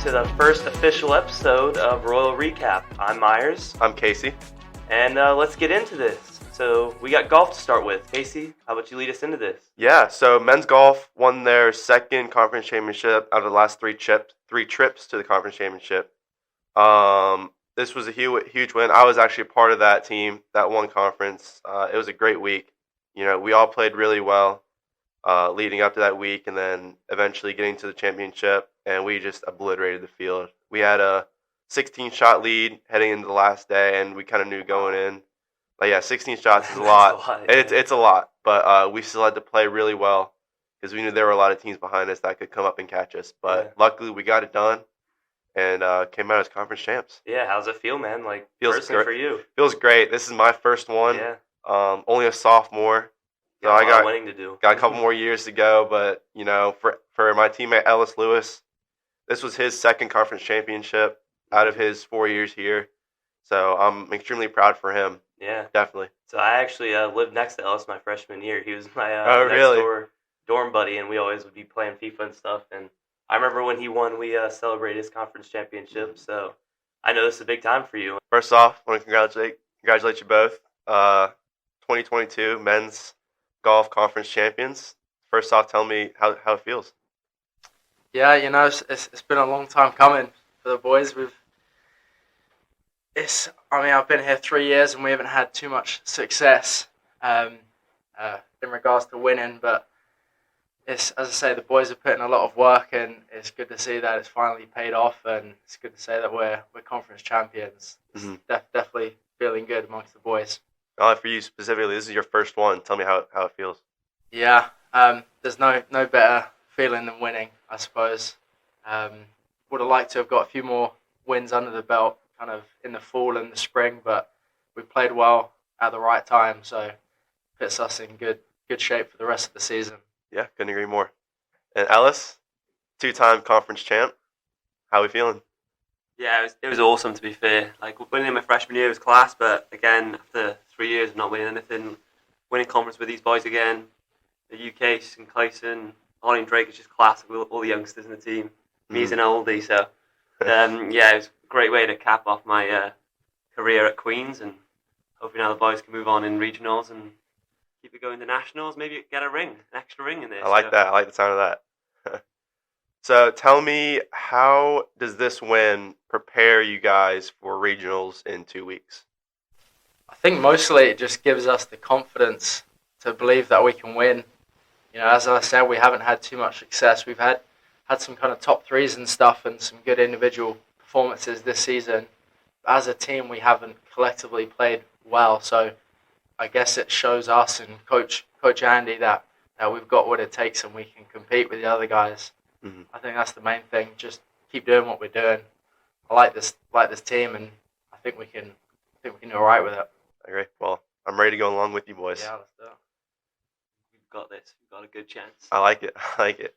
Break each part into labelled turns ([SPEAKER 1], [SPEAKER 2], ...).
[SPEAKER 1] to the first official episode of Royal Recap. I'm Myers,
[SPEAKER 2] I'm Casey.
[SPEAKER 1] and let's get into this. So we got golf to start with. Casey, how about you lead us into this?
[SPEAKER 2] Yeah, so men's golf won their second conference championship out of the last three trips to the conference championship. This was a huge win. I was actually a part of that team that won conference. It was a great week. You know, we all played really well leading up to that week, and then eventually getting to the championship, and we just obliterated the field. We had a 16-shot lead heading into the last day, and we kind of knew going in. Like, yeah, 16 shots is a lot. It's a lot, but we still had to play really well because we knew there were a lot of teams behind us that could come up and catch us. But luckily, we got it done and came out as conference champs.
[SPEAKER 1] Yeah, how's it feel, man? Like,
[SPEAKER 2] Feels
[SPEAKER 1] personally
[SPEAKER 2] great.
[SPEAKER 1] for you?
[SPEAKER 2] Feels great. This is my first one.
[SPEAKER 1] Yeah.
[SPEAKER 2] Only a sophomore. So
[SPEAKER 1] I
[SPEAKER 2] I got
[SPEAKER 1] winning to do.
[SPEAKER 2] a couple more years to go. But, you know, for my teammate Ellis Lewis, this was his second conference championship out of his 4 years here. So I'm extremely proud for him.
[SPEAKER 1] Yeah.
[SPEAKER 2] Definitely.
[SPEAKER 1] So I actually lived next to Ellis my freshman year. He was my next door dorm buddy, and we always would be playing FIFA and stuff. And I remember when he won, we celebrated his conference championship. So I know this is a big time for you.
[SPEAKER 2] First off, I want to congratulate you both. 2022 men's golf conference champions. First off, tell me how it feels.
[SPEAKER 3] Yeah, you know, it's been a long time coming for the boys. I've been here 3 years and we haven't had too much success in regards to winning, but it's, as I say, the boys are putting a lot of work, and it's good to see that it's finally paid off, and it's good to say that we're conference champions.
[SPEAKER 2] Mm-hmm.
[SPEAKER 3] Definitely feeling good amongst the boys.
[SPEAKER 2] For you specifically, this is your first one. Tell me how it feels.
[SPEAKER 3] Yeah, there's no better feeling than winning, I suppose. Would have liked to have got a few more wins under the belt kind of in the fall and the spring, but we played well at the right time, so puts us in good shape for the rest of the season.
[SPEAKER 2] Yeah, couldn't agree more. And Ellis, 2-time conference champ. How are we feeling?
[SPEAKER 4] Yeah, it was awesome, to be fair. Like, winning in my freshman year was class, but again, after 3 years of not winning anything, winning conference with these boys again, the UK, and Clayson, Ollie and Drake is just class with all the youngsters in the team. Me as an oldie, so yeah, it was a great way to cap off my career at Queen's, and hopefully now the boys can move on in regionals and keep it going to nationals, maybe get an extra ring in there.
[SPEAKER 2] I like that. I like the sound of that. So tell me, how does this win prepare you guys for regionals in 2 weeks?
[SPEAKER 3] I think mostly it just gives us the confidence to believe that we can win. You know, as I said, we haven't had too much success. We've had some kind of top threes and stuff and some good individual performances this season. But as a team, we haven't collectively played well. So I guess it shows us and Coach Andy that we've got what it takes and we can compete with the other guys. Mm-hmm. I think that's the main thing. Just keep doing what we're doing. I like this team, and I think we can do all right with it.
[SPEAKER 2] I agree. Well, I'm ready to go along with you boys.
[SPEAKER 3] Yeah, let's do it.
[SPEAKER 4] We've got this. We've got a good chance.
[SPEAKER 2] I like it.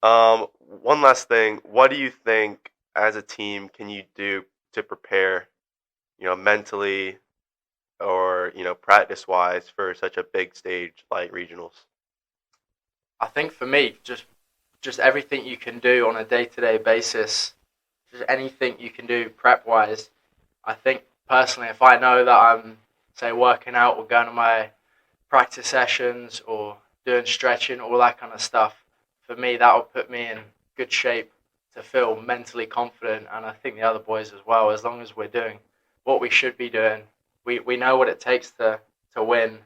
[SPEAKER 2] One last thing. What do you think as a team can you do to prepare, mentally or, practice-wise for such a big stage like regionals?
[SPEAKER 3] I think for me, just everything you can do on a day-to-day basis, just anything you can do prep-wise. I think personally, if I know that I'm, say, working out or going to my practice sessions or doing stretching, all that kind of stuff, for me, that will put me in good shape to feel mentally confident, and I think the other boys as well. As long as we're doing what we should be doing, we know what it takes to win.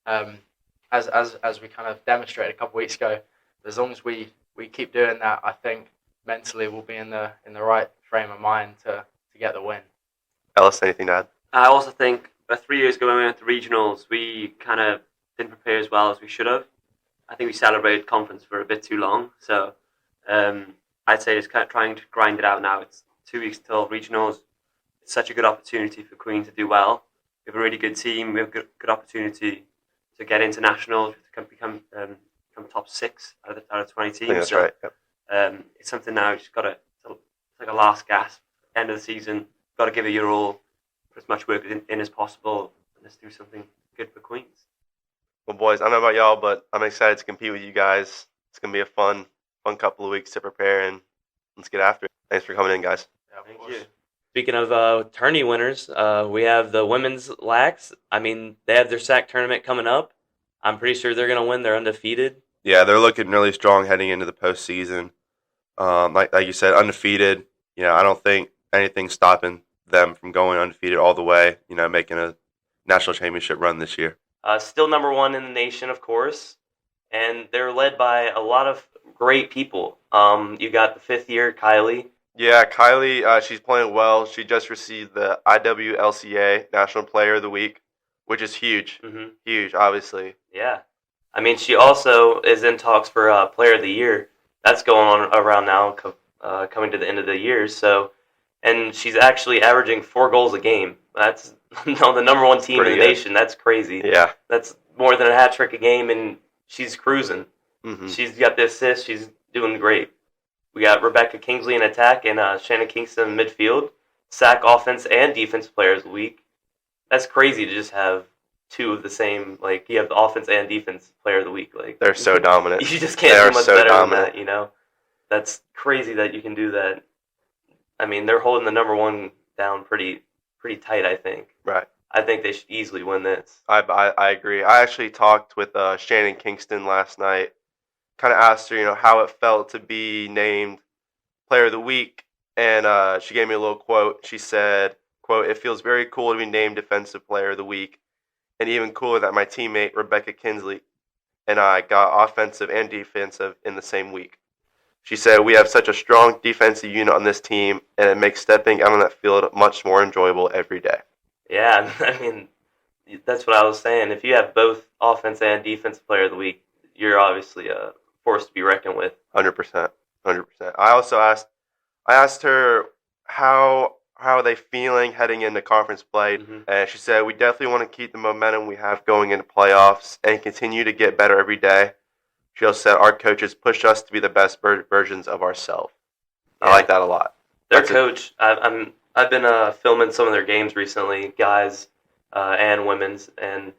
[SPEAKER 3] As we kind of demonstrated a couple of weeks ago, as long as we keep doing that, I think mentally we'll be in the right frame of mind to get the win.
[SPEAKER 2] Ellis, anything to add?
[SPEAKER 4] I also think 3 years ago when we went to regionals, we kind of didn't prepare as well as we should have. I think we celebrated conference for a bit too long. So I'd say just kind of trying to grind it out now. It's 2 weeks till regionals. It's such a good opportunity for Queen to do well. We have a really good team. We have a good opportunity to get into nationals, to become top 6 out of 20 teams.
[SPEAKER 2] That's right. Yep.
[SPEAKER 4] It's something now you just got to, it's like a last gasp. End of the season, got to give it your all, put as much work in as possible, and let's do something good for Queens.
[SPEAKER 2] Well, boys, I don't know about y'all, but I'm excited to compete with you guys. It's going to be a fun couple of weeks to prepare, and let's get after it. Thanks for coming in, guys.
[SPEAKER 3] Yeah,
[SPEAKER 1] Thank
[SPEAKER 3] of course.
[SPEAKER 1] you. Speaking of tourney winners, we have the women's lax. I mean, they have their SAC tournament coming up. I'm pretty sure they're going to win. They're undefeated.
[SPEAKER 2] Yeah, they're looking really strong heading into the postseason. Like you said, undefeated. I don't think anything's stopping them from going undefeated all the way. Making a national championship run this year.
[SPEAKER 1] Still number one in the nation, of course, and they're led by a lot of great people. You got the fifth year, Kylie.
[SPEAKER 2] Yeah, Kylie, she's playing well. She just received the IWLCA National Player of the Week, which is huge.
[SPEAKER 1] Mm-hmm.
[SPEAKER 2] Huge, obviously.
[SPEAKER 1] Yeah. I mean, she also is in talks for Player of the Year. That's going on around now, coming to the end of the year. So, and she's actually averaging 4 goals a game. That's the number one team in the nation. That's crazy.
[SPEAKER 2] Yeah.
[SPEAKER 1] That's more than a hat trick a game, and she's cruising.
[SPEAKER 2] Mm-hmm.
[SPEAKER 1] She's got the assist. She's doing great. We got Rebecca Kingsley in attack and Shannon Kingston in midfield. SAC offense and defense players of the week. That's crazy to just have 2 of the same. Like, you have the offense and defense player of the week. Like,
[SPEAKER 2] they're so dominant.
[SPEAKER 1] You just can't do much better than that. That's crazy that you can do that. I mean, they're holding the number one down pretty tight, I think.
[SPEAKER 2] Right.
[SPEAKER 1] I think they should easily win this.
[SPEAKER 2] I agree. I actually talked with Shannon Kingston last night. Kind of asked her, how it felt to be named Player of the Week, and she gave me a little quote. She said, quote, "It feels very cool to be named Defensive Player of the Week, and even cooler that my teammate Rebecca Kingsley and I got offensive and defensive in the same week." She said, "We have such a strong defensive unit on this team, and it makes stepping out on that field much more enjoyable every day."
[SPEAKER 1] Yeah, I mean, that's what I was saying. If you have both offense and defensive player of the week, you're obviously a force to be reckoned with.
[SPEAKER 2] 100%. 100%. I asked her how are they feeling heading into conference play, and she said, "We definitely want to keep the momentum we have going into playoffs and continue to get better every day." She also said, "Our coaches push us to be the best versions of ourselves." Yeah. I like that a lot.
[SPEAKER 1] Their coach, I've been filming some of their games recently, guys and women's, and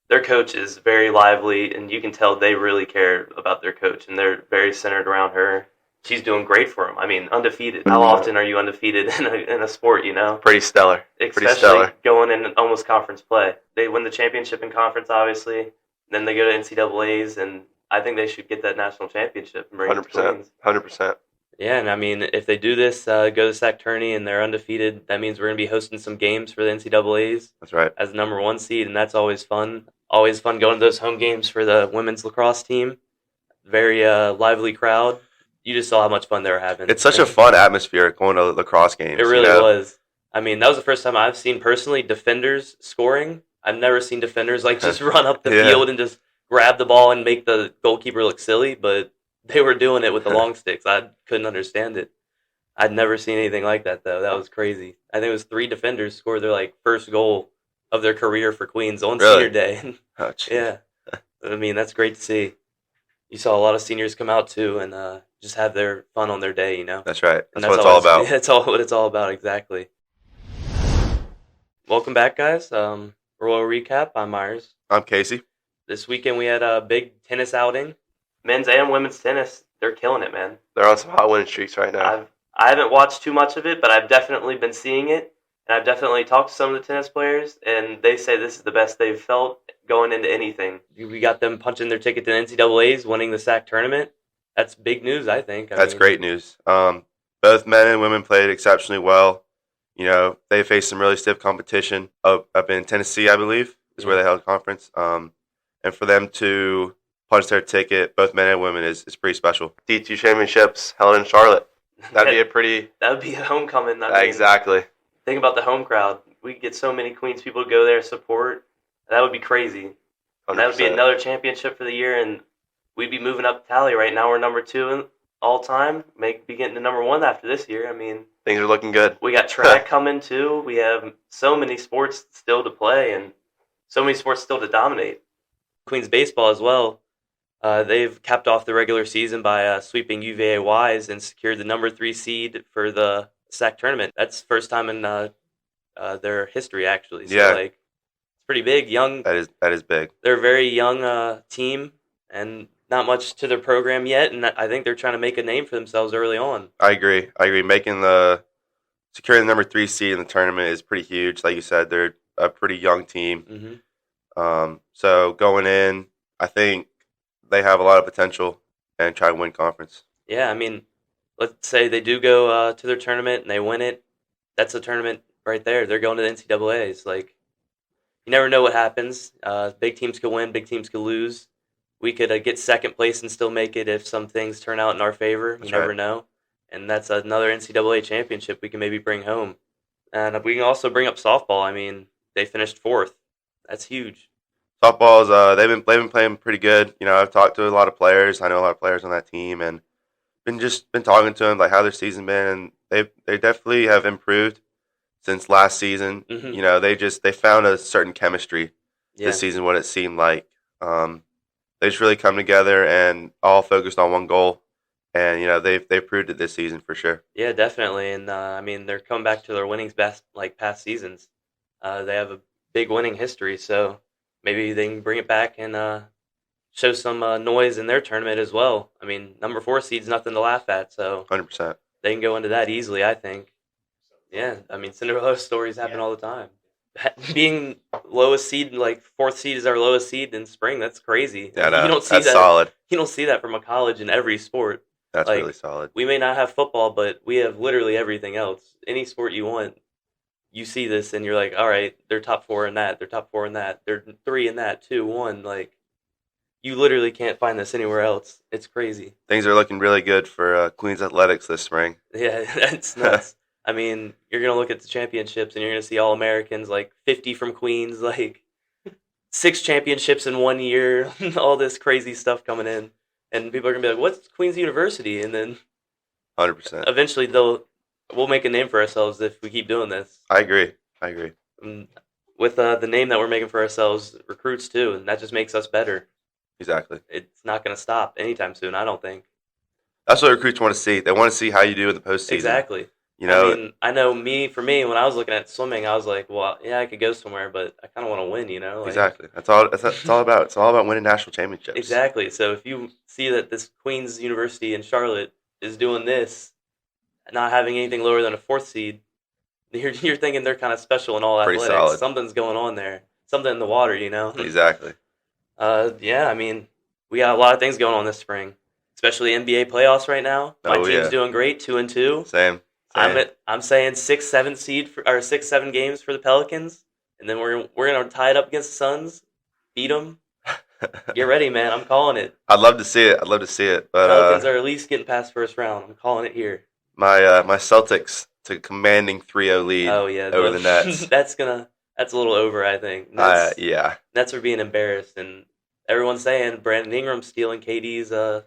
[SPEAKER 1] their coach is very lively, and you can tell they really care about their coach, and they're very centered around her. She's doing great for them. I mean, undefeated. How often are you undefeated in a sport,
[SPEAKER 2] Pretty stellar.
[SPEAKER 1] Especially going in almost conference play. They win the championship in conference, obviously. Then they go to NCAAs, and I think they should get that national championship and bring it to Queens.
[SPEAKER 2] 100%.
[SPEAKER 1] Yeah, and I mean, if they do this, go to SAC tourney and they're undefeated, that means we're going to be hosting some games for the NCAAs.
[SPEAKER 2] That's right.
[SPEAKER 1] As the number 1 seed, and that's always fun. Always fun going to those home games for the women's lacrosse team. Very lively crowd. You just saw how much fun they were having.
[SPEAKER 2] It's such a fun atmosphere going to lacrosse games.
[SPEAKER 1] It really was. I mean, that was the first time I've seen personally defenders scoring. I've never seen defenders just run up the field and just grab the ball and make the goalkeeper look silly, but they were doing it with the long sticks. I couldn't understand it. I'd never seen anything like that, though. That was crazy. I think it was 3 defenders scored their first goal of their career for Queens on senior day.
[SPEAKER 2] Oh,
[SPEAKER 1] yeah. I mean, that's great to see. You saw a lot of seniors come out, too, and just have their fun on their day,
[SPEAKER 2] That's right. That's what
[SPEAKER 1] it's
[SPEAKER 2] all about.
[SPEAKER 1] That's what it's all about, exactly. Welcome back, guys. Royal Recap. I'm Myers.
[SPEAKER 2] I'm Casey.
[SPEAKER 1] This weekend we had a big tennis outing. Men's and women's tennis, they're killing it, man.
[SPEAKER 2] They're on some hot winning streaks right now.
[SPEAKER 1] I haven't watched too much of it, but I've definitely been seeing it. And I've definitely talked to some of the tennis players, and they say this is the best they've felt going into anything. We got them punching their ticket to the NCAAs, winning the SAC tournament. That's big news, I think.
[SPEAKER 2] That's great news. Both men and women played exceptionally well. They faced some really stiff competition up in Tennessee, I believe, is where they held a conference. And for them to punch their ticket, both men and women, is pretty special. D2 championships held in Charlotte. That would be a homecoming.
[SPEAKER 1] Exactly. Think about the home crowd. We get so many Queens people to go there support. That would be crazy. That would be another championship for the year, and we'd be moving up the tally. Right now we're number 2 in all time. Maybe be getting to number 1 after this year. I mean,
[SPEAKER 2] things are looking good.
[SPEAKER 1] We got track coming too. We have so many sports still to play and so many sports still to dominate. Queens baseball as well. They've capped off the regular season by sweeping UVA Wise and secured the number 3 seed for the SAC tournament. That's the first time in their history, actually. So, it's pretty big. Young.
[SPEAKER 2] That is big.
[SPEAKER 1] They're a very young team, and not much to their program yet, and I think they're trying to make a name for themselves early on.
[SPEAKER 2] I agree. Securing the number 3 seed in the tournament is pretty huge. Like you said, they're a pretty young team. So going in, I think they have a lot of potential and try to win conference.
[SPEAKER 1] Yeah, I mean, let's say they do go to their tournament and they win it. That's a tournament right there. They're going to the NCAAs. Like, you never know what happens. Big teams could win, big teams could lose. We could get second place and still make it if some things turn out in our favor. You never know. And that's another NCAA championship we can maybe bring home. And we can also bring up softball. I mean, they finished 4th. That's huge.
[SPEAKER 2] Softball's they've been playing pretty good. You know, I've talked to a lot of players. I know a lot of players on that team, and been talking to them like how their season been, and they definitely have improved since last season. You know, they found a certain chemistry this season. What it seemed like, they just really come together and all focused on one goal. And, you know, they've proved it this season for sure.
[SPEAKER 1] Yeah, definitely. And, I mean, they're coming back to their winnings best, like past seasons. They have a big winning history, so maybe they can bring it back and show some noise in their tournament as well. I mean, number 4 seed's nothing to laugh at, so
[SPEAKER 2] 100%.
[SPEAKER 1] They can go into that easily, I think. Yeah, I mean, Cinderella stories happen all the time. Being lowest seed, like 4th seed is our lowest seed in spring, that's crazy.
[SPEAKER 2] Yeah, no,
[SPEAKER 1] you don't see
[SPEAKER 2] that's
[SPEAKER 1] that,
[SPEAKER 2] solid.
[SPEAKER 1] You don't see that from a college in every sport.
[SPEAKER 2] That's really solid.
[SPEAKER 1] We may not have football, but we have literally everything else. Any sport you want, you see this and you're like, all right, they're top 4 in that. They're top 4 in that. They're 3 in that, 2, 1. Like, you literally can't find this anywhere else. It's crazy.
[SPEAKER 2] Things are looking really good for Queens Athletics this spring.
[SPEAKER 1] Yeah, that's nuts. I mean, you're going to look at the championships and you're going to see All-Americans, like 50 from Queens, like 6 championships in 1 year, all this crazy stuff coming in. And people are going to be like, what's Queens University? And then
[SPEAKER 2] 100%.
[SPEAKER 1] Eventually we'll make a name for ourselves if we keep doing this.
[SPEAKER 2] I agree.
[SPEAKER 1] And with the name that we're making for ourselves, recruits too, and that just makes us better.
[SPEAKER 2] Exactly.
[SPEAKER 1] It's not going to stop anytime soon, I don't think.
[SPEAKER 2] That's what recruits want to see. They want to see how you do in the postseason.
[SPEAKER 1] Exactly.
[SPEAKER 2] You know,
[SPEAKER 1] I mean, I know for me, when I was looking at swimming, I was like, well, yeah, I could go somewhere, but I kind of want to win, you know? Like,
[SPEAKER 2] exactly. That's all about. It's all about winning national championships.
[SPEAKER 1] Exactly. So if you see that this Queens University in Charlotte is doing this, not having anything lower than a 4th seed, you're thinking they're kind of special in all
[SPEAKER 2] pretty
[SPEAKER 1] athletics.
[SPEAKER 2] Solid.
[SPEAKER 1] Something's going on there. Something in the water, you know?
[SPEAKER 2] Exactly.
[SPEAKER 1] Yeah, I mean, we got a lot of things going on this spring, especially NBA playoffs right now. My team's doing great, 2-2.
[SPEAKER 2] Same.
[SPEAKER 1] I'm saying 6-7 seed or 6-7 games for the Pelicans, and then we're gonna tie it up against the Suns, beat them. Get ready, man! I'm calling it.
[SPEAKER 2] I'd love to see it. But
[SPEAKER 1] Pelicans are at least getting past first round. I'm calling it here.
[SPEAKER 2] My Celtics to commanding 3-0 lead.
[SPEAKER 1] Oh yeah,
[SPEAKER 2] over the Nets.
[SPEAKER 1] That's a little over, I think.
[SPEAKER 2] Yeah.
[SPEAKER 1] Nets are being embarrassed, and everyone's saying Brandon Ingram's stealing KD's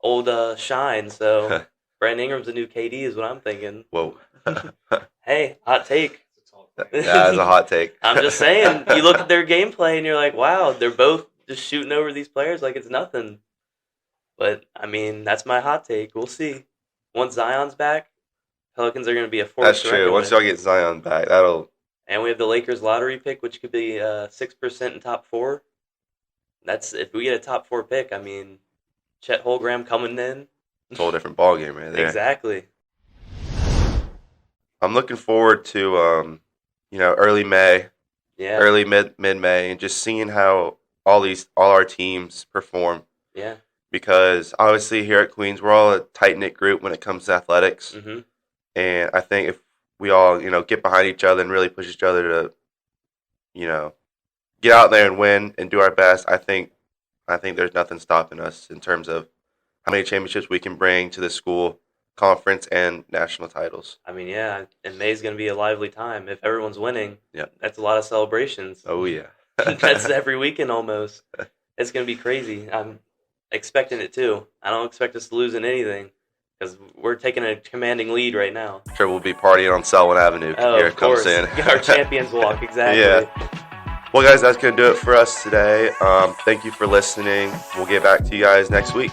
[SPEAKER 1] old shine. So. Brandon Ingram's the new KD is what I'm thinking.
[SPEAKER 2] Whoa.
[SPEAKER 1] Hey, hot take.
[SPEAKER 2] That's a hot take.
[SPEAKER 1] I'm just saying, you look at their gameplay and you're like, wow, they're both just shooting over these players like it's nothing. But, I mean, that's my hot take. We'll see. Once Zion's back, Pelicans are going to be a force.
[SPEAKER 2] That's true. Once y'all get Zion back, that'll...
[SPEAKER 1] And we have the Lakers lottery pick, which could be 6% in top 4. If we get a top 4 pick, I mean, Chet Holmgren coming in.
[SPEAKER 2] It's a whole different ballgame right there.
[SPEAKER 1] Exactly.
[SPEAKER 2] I'm looking forward to, early May, early mid-May, and just seeing how all our teams perform.
[SPEAKER 1] Yeah.
[SPEAKER 2] Because obviously here at Queens, we're all a tight-knit group when it comes to athletics.
[SPEAKER 1] Mm-hmm.
[SPEAKER 2] And I think if we all, get behind each other and really push each other to, get out there and win and do our best, I think there's nothing stopping us in terms of how many championships we can bring to the school, conference, and national titles.
[SPEAKER 1] I mean, yeah, and May's going to be a lively time. If everyone's winning,
[SPEAKER 2] yeah,
[SPEAKER 1] that's a lot of celebrations.
[SPEAKER 2] Oh, yeah.
[SPEAKER 1] That's every weekend almost. It's going to be crazy. I'm expecting it too. I don't expect us to lose in anything because we're taking a commanding lead right now.
[SPEAKER 2] I'm sure we'll be partying on Selwyn Avenue.
[SPEAKER 1] Oh,
[SPEAKER 2] here
[SPEAKER 1] of course. Our champions walk, exactly.
[SPEAKER 2] Yeah. Well, guys, that's going to do it for us today. Thank you for listening. We'll get back to you guys next week.